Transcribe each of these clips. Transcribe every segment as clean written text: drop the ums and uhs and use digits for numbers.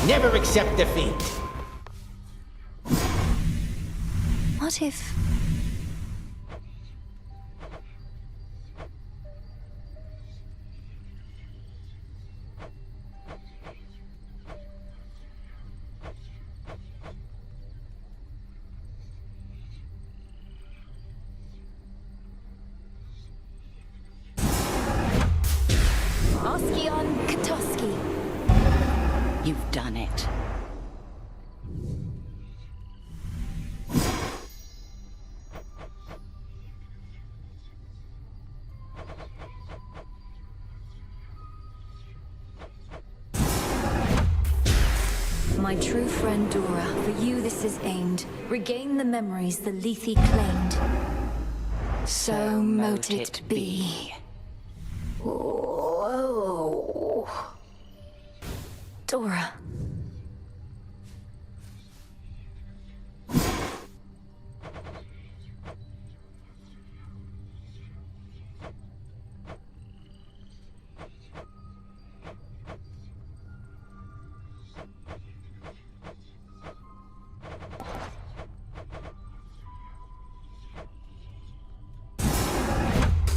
Never accept defeat. What if... Oskion Katoski. You've done it. My true friend Dora, for you this is aimed. Regain the memories the Lethe claimed. So mote it be. Whoa. Dora.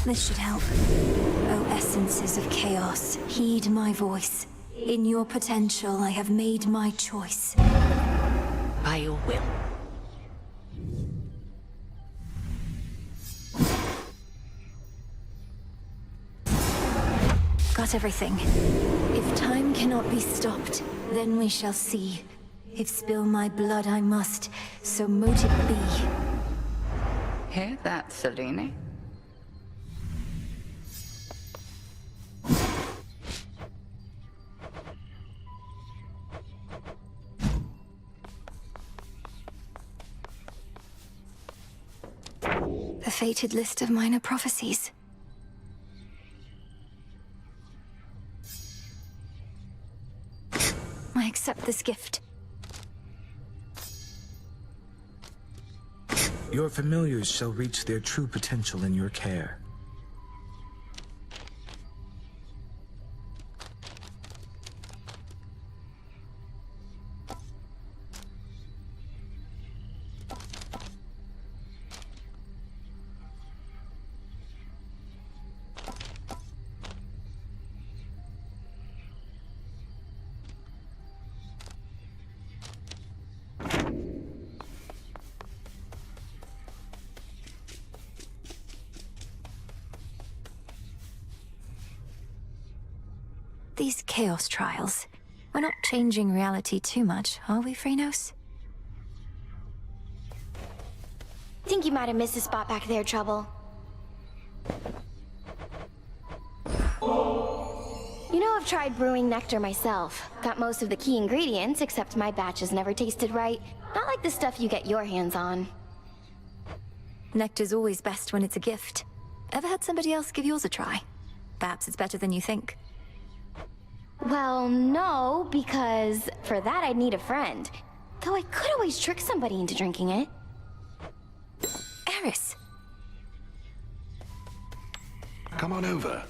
This should help. O essences of chaos, heed my voice. In your potential, I have made my choice. By your will. Got everything. If time cannot be stopped, then we shall see. If spill my blood I must, so mote it be. Hear that, Selene? The fated list of minor prophecies. I accept this gift. Your familiars shall reach their true potential in your care. These Chaos Trials. We're not changing reality too much, are we, Chronos? Think you might have missed a spot back there, Trouble. You know, I've tried brewing nectar myself. Got most of the key ingredients, except my batches never tasted right. Not like the stuff you get your hands on. Nectar's always best when it's a gift. Ever had somebody else give yours a try? Perhaps it's better than you think. Well, no, because for that I'd need a friend. Though I could always trick somebody into drinking it. Eris! Come on over.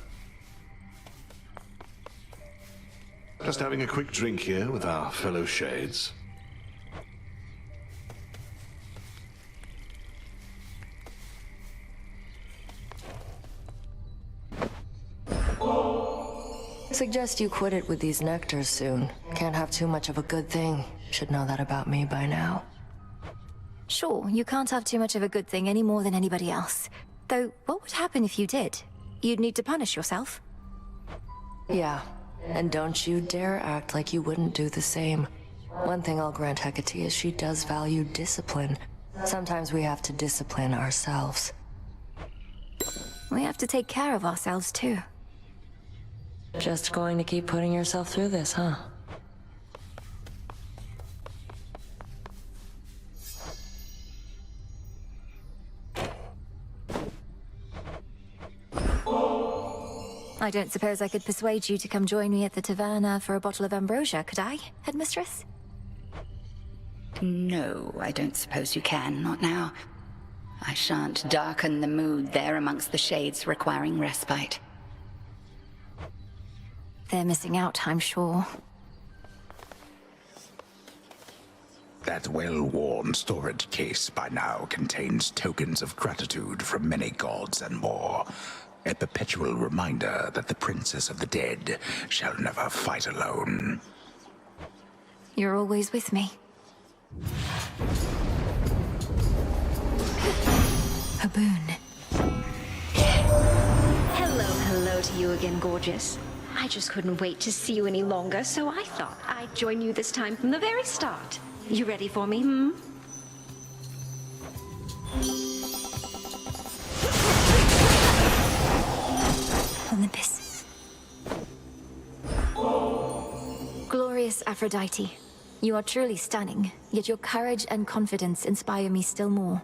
Just having a quick drink here with our fellow Shades. I suggest you quit it with these nectars soon. Can't have too much of a good thing. Should know that about me by now. Sure, you can't have too much of a good thing any more than anybody else. Though, what would happen if you did? You'd need to punish yourself. Yeah, and don't you dare act like you wouldn't do the same. One thing I'll grant Hecate is she does value discipline. Sometimes we have to discipline ourselves. We have to take care of ourselves, too. Just going to keep putting yourself through this, huh? I don't suppose I could persuade you to come join me at the taverna for a bottle of ambrosia, could I, headmistress? No, I don't suppose you can, not now. I shan't darken the mood there amongst the shades requiring respite. They're missing out, I'm sure. That well-worn storage case by now contains tokens of gratitude from many gods and more. A perpetual reminder that the Princess of the Dead shall never fight alone. You're always with me. A boon. Hello to you again, gorgeous. I just couldn't wait to see you any longer, so I thought I'd join you this time from the very start. You ready for me, Olympus. Glorious Aphrodite. You are truly stunning, yet your courage and confidence inspire me still more.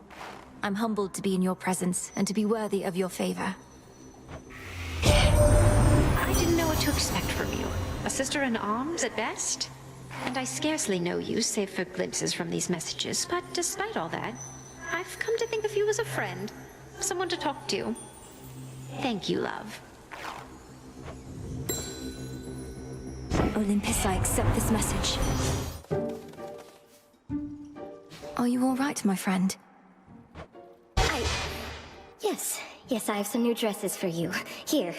I'm humbled to be in your presence and to be worthy of your favor. I didn't know what to expect from you. A sister in arms at best? And I scarcely know you, save for glimpses from these messages, but despite all that, I've come to think of you as a friend. Someone to talk to. Thank you, love. Olympus, I accept this message. Are you all right, my friend? Yes, I have some new dresses for you. Here,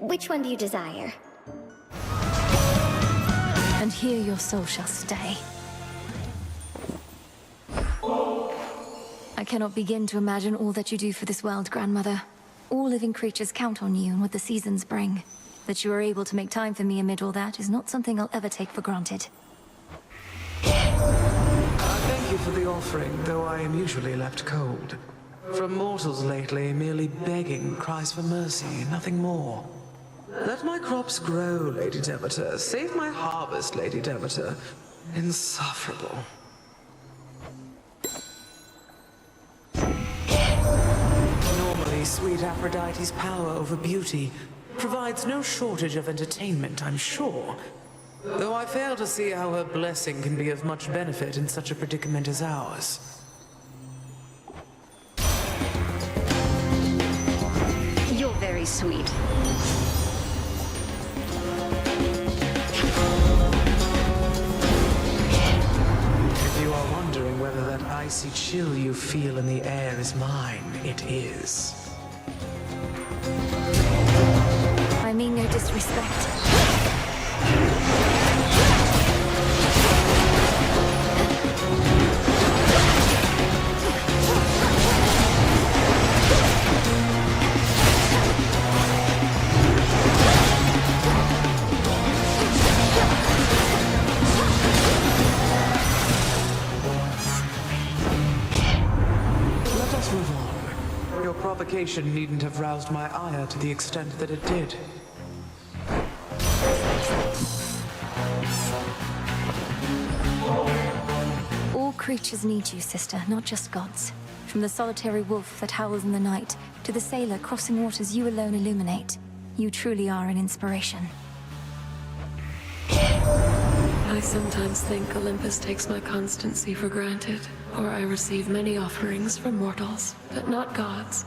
which one do you desire? And here your soul shall stay. I cannot begin to imagine all that you do for this world, Grandmother. All living creatures count on you and what the seasons bring. That you are able to make time for me amid all that is not something I'll ever take for granted. Thank you for the offering, though I am usually left cold. From mortals lately, merely begging cries for mercy, nothing more. Let my crops grow, Lady Demeter. Save my harvest, Lady Demeter. Insufferable. Normally, sweet Aphrodite's power over beauty provides no shortage of entertainment, I'm sure. Though I fail to see how her blessing can be of much benefit in such a predicament as ours. You're very sweet. If you are wondering whether that icy chill you feel in the air is mine, it is. I mean no disrespect. Let us move on. Your provocation needn't have roused my ire to the extent that it did. All creatures need you, sister, not just gods. From the solitary wolf that howls in the night, to the sailor crossing waters you alone illuminate. You truly are an inspiration. I sometimes think Olympus takes my constancy for granted, or I receive many offerings from mortals, but not gods.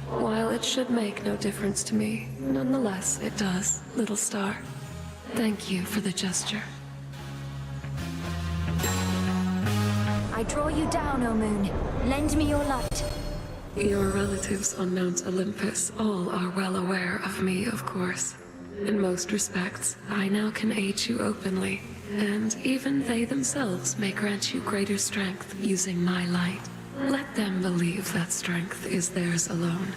While it should make no difference to me, nonetheless it does, little star. Thank you for the gesture. I draw you down, O moon. Lend me your light. Your relatives on Mount Olympus all are well aware of me, of course. In most respects, I now can aid you openly, and even they themselves may grant you greater strength using my light. Let them believe that strength is theirs alone.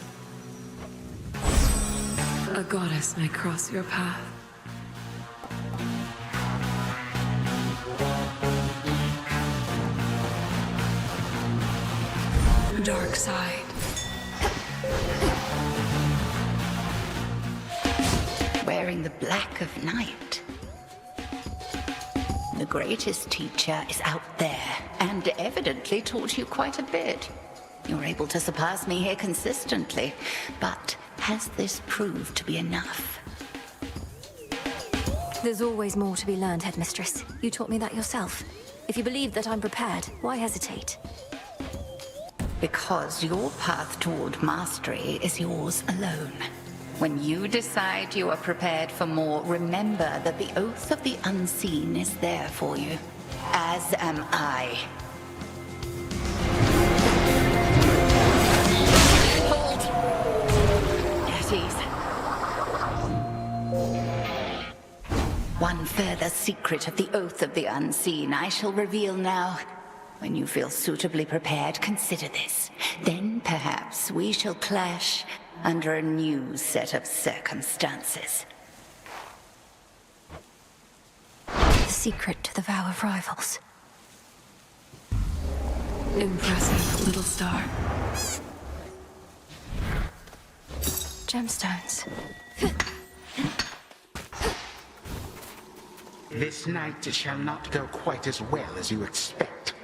A goddess may cross your path. Dark side. Wearing the black of night. The greatest teacher is out there, and evidently taught you quite a bit. You're able to surpass me here consistently, but has this proved to be enough? There's always more to be learned, Headmistress. You taught me that yourself. If you believe that I'm prepared, why hesitate? Because your path toward mastery is yours alone. When you decide you are prepared for more, remember that the Oath of the Unseen is there for you. As am I. Hold! At ease. One further secret of the Oath of the Unseen I shall reveal now. When you feel suitably prepared, consider this. Then perhaps we shall clash under a new set of circumstances. The secret to the vow of rivals. Impressive, little star. Gemstones. This night shall not go quite as well as you expect.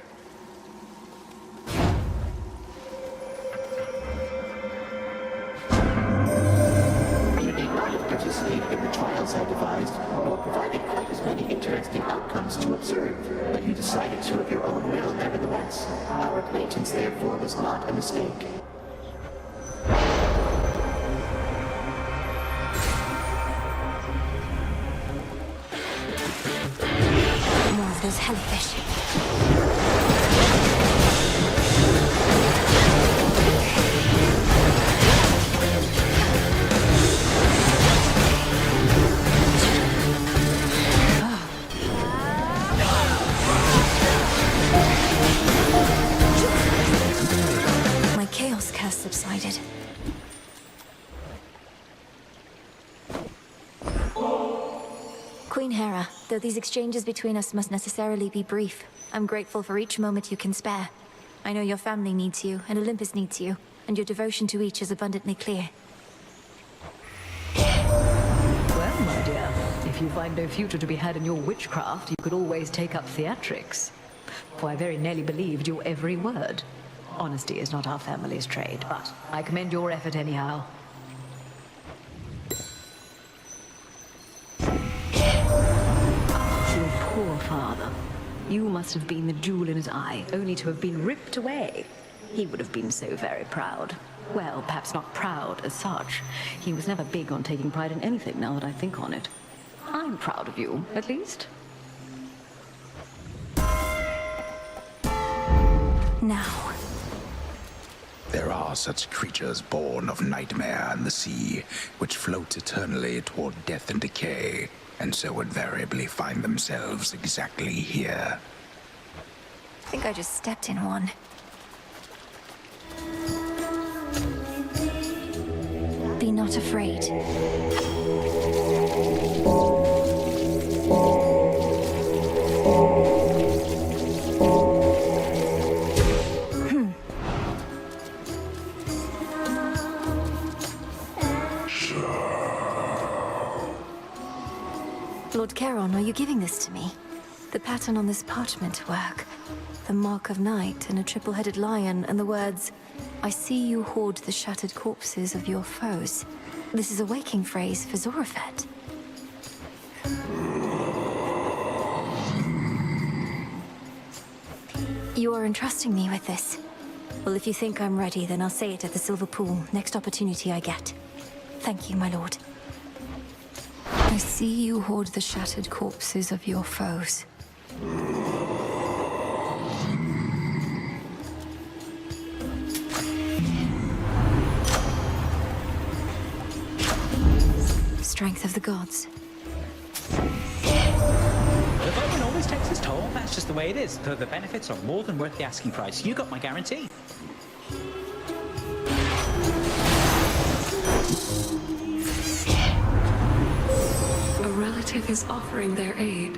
You may not have participated in the trials I devised, or provided quite as many interesting outcomes to observe, but you decided to of your own will nevertheless. Our acquaintance therefore was not a mistake. More of those jellyfish. My chaos curse subsided. Queen Hera, though these exchanges between us must necessarily be brief, I'm grateful for each moment you can spare. I know your family needs you, and Olympus needs you, and your devotion to each is abundantly clear. Well, my dear, if you find no future to be had in your witchcraft, you could always take up theatrics. For I very nearly believed your every word. Honesty is not our family's trade, but I commend your effort anyhow. Your poor father. You must have been the jewel in his eye, only to have been ripped away. He would have been so very proud. Well, perhaps not proud as such. He was never big on taking pride in anything, now that I think on it. I'm proud of you, at least. Now. There are such creatures born of nightmare and the sea, which float eternally toward death and decay, and so invariably find themselves exactly here. I think I just stepped in one. Be not afraid. Lord Charon, are you giving this to me? The pattern on this parchment work. The mark of night and a triple-headed lion and the words, "I see you hoard the shattered corpses of your foes." This is a waking phrase for Zorafet. You are entrusting me with this. Well, if you think I'm ready, then I'll say it at the Silver Pool, next opportunity I get. Thank you, my lord. I see you hoard the shattered corpses of your foes. Strength of the gods. The Vulcan always takes its toll. That's just the way it is. Though the benefits are more than worth the asking price. You got my guarantee. A relative is offering their aid.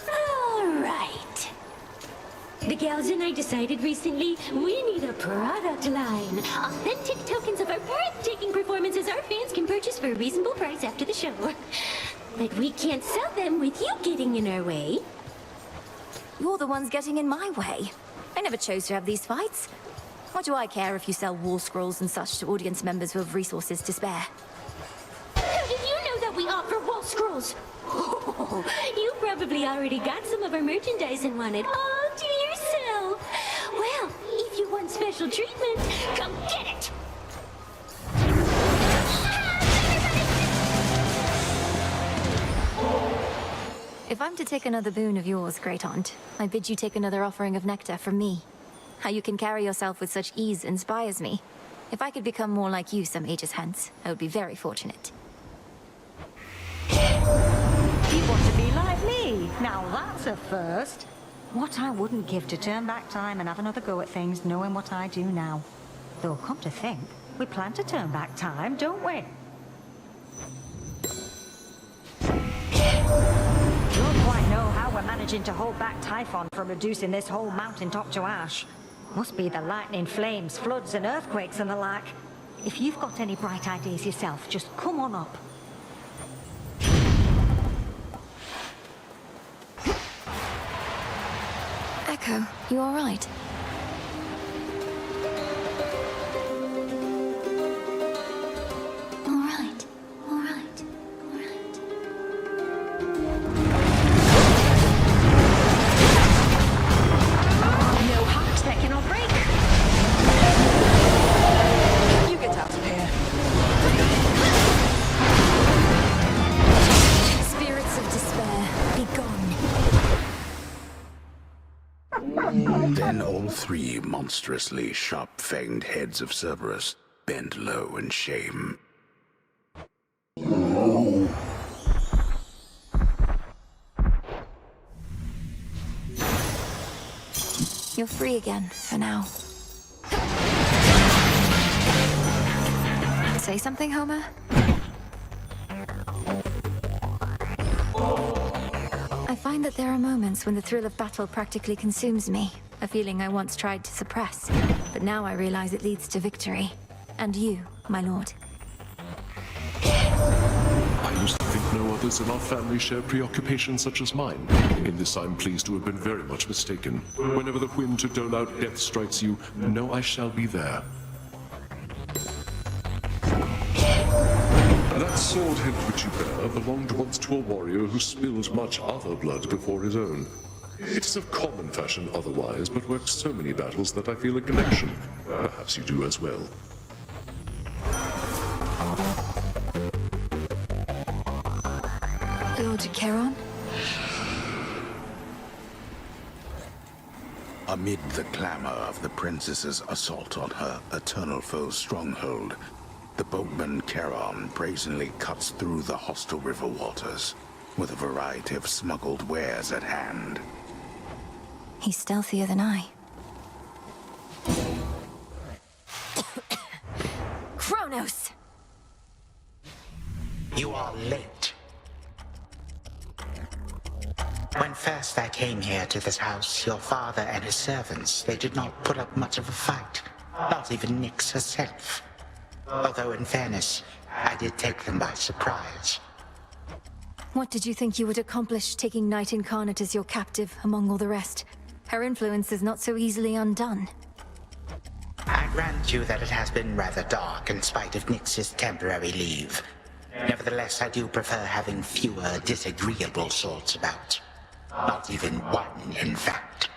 Alright. The gals and I decided recently we need a product line. Authentic tokens of our breathtaking performances our fans can purchase for a reasonable price after the show. But we can't sell them with you getting in our way. You're the ones getting in my way. I never chose to have these fights. What do I care if you sell war scrolls and such to audience members who have resources to spare? How did you know that we offer wall scrolls? Oh, you probably already got some of our merchandise and want it all to yourself. Well, if you want special treatment, come get it! If I'm to take another boon of yours, Great Aunt, I bid you take another offering of nectar from me. How you can carry yourself with such ease inspires me. If I could become more like you some ages hence, I would be very fortunate. You want to be like me? Now that's a first. What I wouldn't give to turn back time and have another go at things knowing what I do now. Though come to think, we plan to turn back time, don't we? Don't quite know how we're managing to hold back Typhon from reducing this whole mountaintop to ash. Must be the lightning, flames, floods and earthquakes and the like. If you've got any bright ideas yourself, just come on up. Echo, you alright? Alright, alright, alright. No heart that cannot break. You get out of here. Spirits of despair, be gone. Then all three monstrously sharp-fanged heads of Cerberus bent low in shame. You're free again, for now. Say something, Homer? I find that there are moments when the thrill of battle practically consumes me. A feeling I once tried to suppress. But now I realize it leads to victory. And you, my lord. I used to think no others in our family share preoccupations such as mine. In this I'm pleased to have been very much mistaken. Whenever the whim to dole out death strikes you, know I shall be there. That sword hilt which you bear belonged once to a warrior who spilled much other blood before his own. It is of common fashion otherwise, but worked so many battles that I feel a connection. Perhaps you do as well. Lord Charon? Amid the clamor of the princess's assault on her eternal foe's stronghold, the boatman Charon brazenly cuts through the hostile river waters, with a variety of smuggled wares at hand. He's stealthier than I. Chronos! You are late. When first I came here to this house, your father and his servants, they did not put up much of a fight. Not even Nyx herself. Although, in fairness, I did take them by surprise. What did you think you would accomplish taking Night Incarnate as your captive among all the rest? Her influence is not so easily undone. I grant you that it has been rather dark in spite of Nyx's temporary leave. Nevertheless, I do prefer having fewer disagreeable sorts about. Not even one, in fact.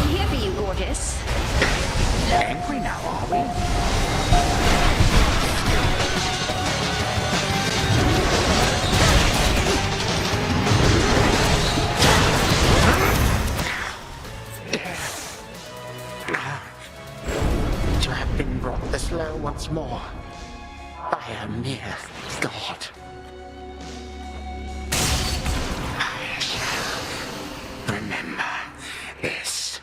Here for you, gorgeous. Angry now, are we? To have been brought this low once more by a mere god. I shall remember this.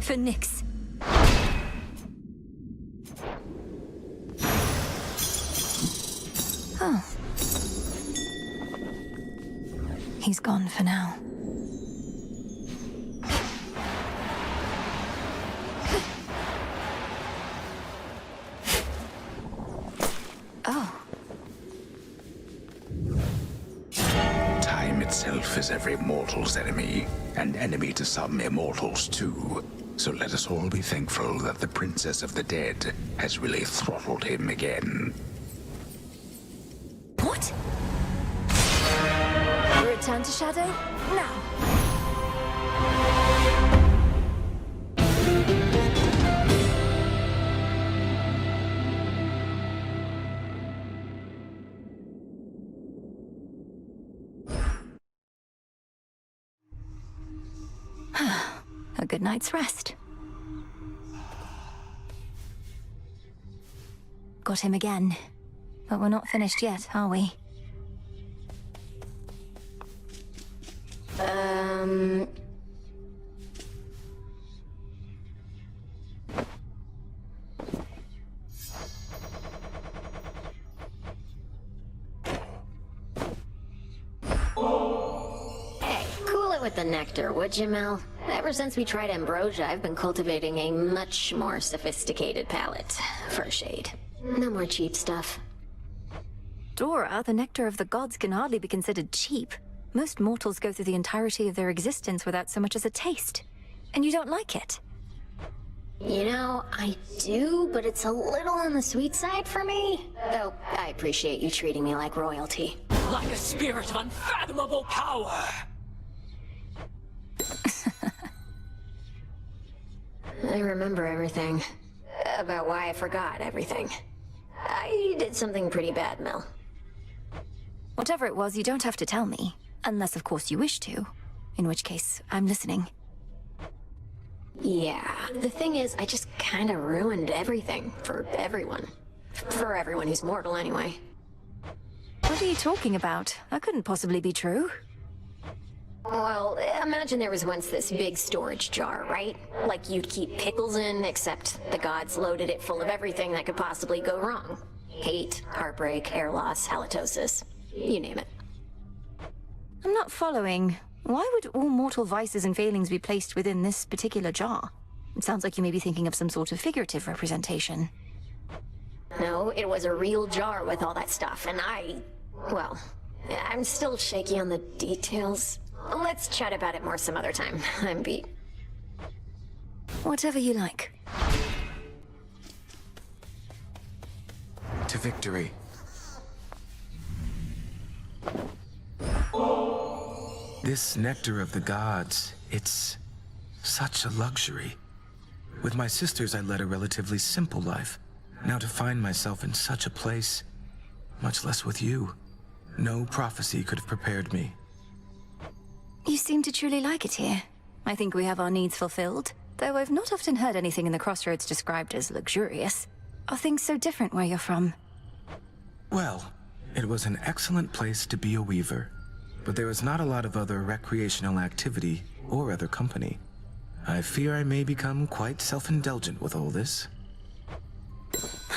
For Nyx. Oh. He's gone for now. Oh. Time itself is every mortal's enemy, and enemy to some immortals too. So let us all be thankful that the Princess of the Dead has really throttled him again. What? Return to Shadow? Now! night's rest. Got him again. But we're not finished yet, are we? Hey, cool it with the nectar, would you, Mel? Ever since we tried ambrosia, I've been cultivating a much more sophisticated palate. For a shade. No more cheap stuff. Dora, the nectar of the gods can hardly be considered cheap. Most mortals go through the entirety of their existence without so much as a taste. And you don't like it? You know, I do, but it's a little on the sweet side for me. Though, I appreciate you treating me like royalty. Like a spirit of unfathomable power! I remember everything. About why I forgot everything. I did something pretty bad, Mel. Whatever it was, you don't have to tell me. Unless, of course, you wish to. In which case, I'm listening. Yeah, the thing is, I just kinda ruined everything. For everyone. For everyone who's mortal, anyway. What are you talking about? That couldn't possibly be true. Well, imagine there was once this big storage jar, right? Like you'd keep pickles in, except the gods loaded it full of everything that could possibly go wrong. Hate, heartbreak, air loss, halitosis. You name it. I'm not following. Why would all mortal vices and failings be placed within this particular jar? It sounds like you may be thinking of some sort of figurative representation. No, it was a real jar with all that stuff, and well, I'm still shaky on the details. Let's chat about it more some other time. I'm beat. Whatever you like. To victory. This nectar of the gods, it's such a luxury. With my sisters, I led a relatively simple life. Now to find myself in such a place, much less with you, no prophecy could have prepared me. You seem to truly like it here. I think we have our needs fulfilled, though I've not often heard anything in the crossroads described as luxurious. Are things so different where you're from? Well, it was an excellent place to be a weaver, but there was not a lot of other recreational activity or other company. I fear I may become quite self-indulgent with all this.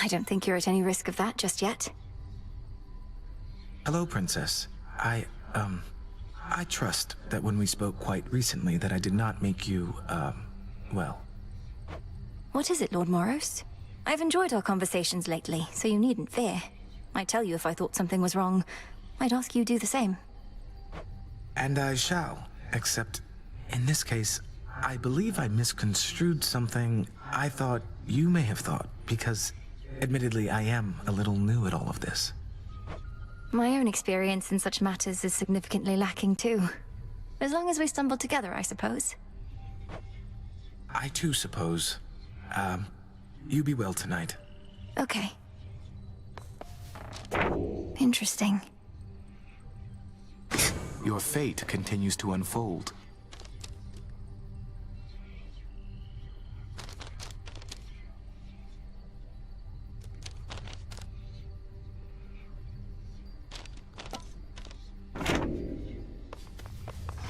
I don't think you're at any risk of that just yet. Hello, Princess. I trust that when we spoke quite recently that I did not make you, well. What is it, Lord Moros? I've enjoyed our conversations lately, so you needn't fear. I'd tell you if I thought something was wrong. I'd ask you do the same. And I shall, except in this case, I believe I misconstrued something I thought you may have thought, because admittedly I am a little new at all of this. My own experience in such matters is significantly lacking too. As long as we stumble together, I suppose. I too suppose. You be well tonight. Okay. Interesting. Your fate continues to unfold.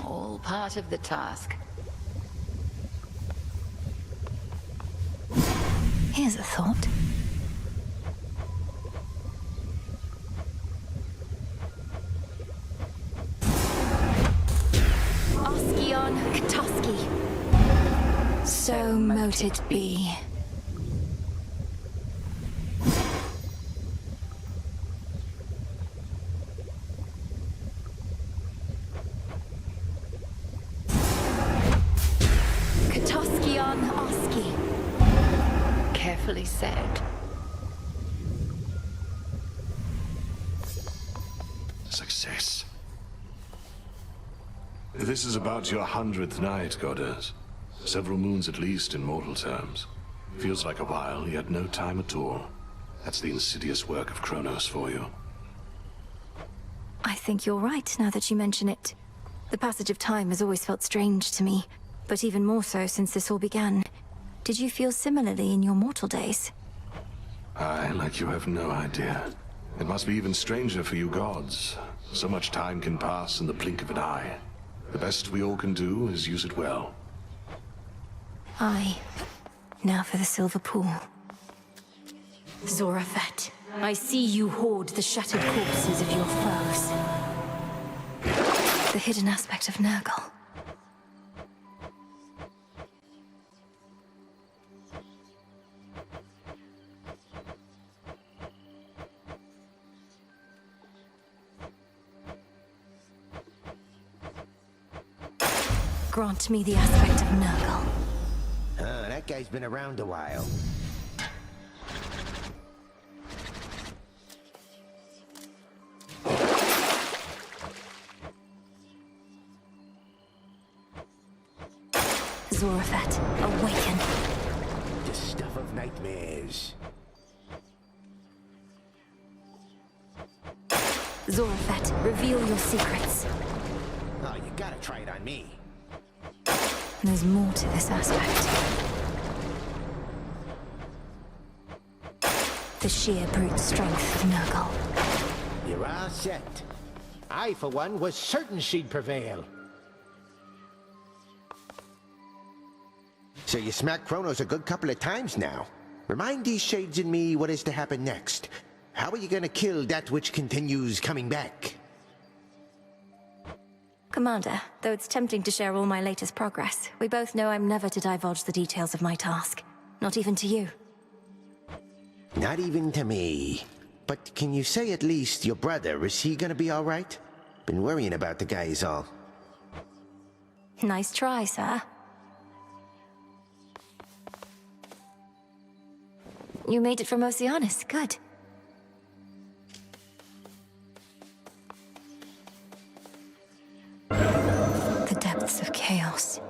All part of the task. Here's a thought. Oskion Katoski. So mote it be. Katoskion Oski. Carefully said. Success. This is about your 100th night, goddess. Several moons at least in mortal terms. Feels like a while, yet no time at all. That's the insidious work of Chronos for you. I think you're right, now that you mention it. The passage of time has always felt strange to me. But even more so since this all began. Did you feel similarly in your mortal days? Aye, like you have no idea. It must be even stranger for you gods. So much time can pass in the blink of an eye. The best we all can do is use it well. Aye. Now for the silver pool. Zorafet, I see you hoard the shattered corpses of your foes. The hidden aspect of Nurgle. Grant me the aspect of Nurgle. That guy's been around a while. Zorafet, awaken. The stuff of nightmares. Zorafet, reveal your secrets. Oh, you gotta try it on me. There's more to this aspect. The sheer brute strength of Nurgle. You're all set. I, for one, was certain she'd prevail. So you smacked Chronos a good couple of times now. Remind these shades in me what is to happen next. How are you gonna kill that which continues coming back? Commander, though it's tempting to share all my latest progress, we both know I'm never to divulge the details of my task. Not even to you. Not even to me. But can you say at least your brother, is he gonna be alright? Been worrying about the guy is all. Nice try, sir. You made it from Oceanus, good. The depths of chaos.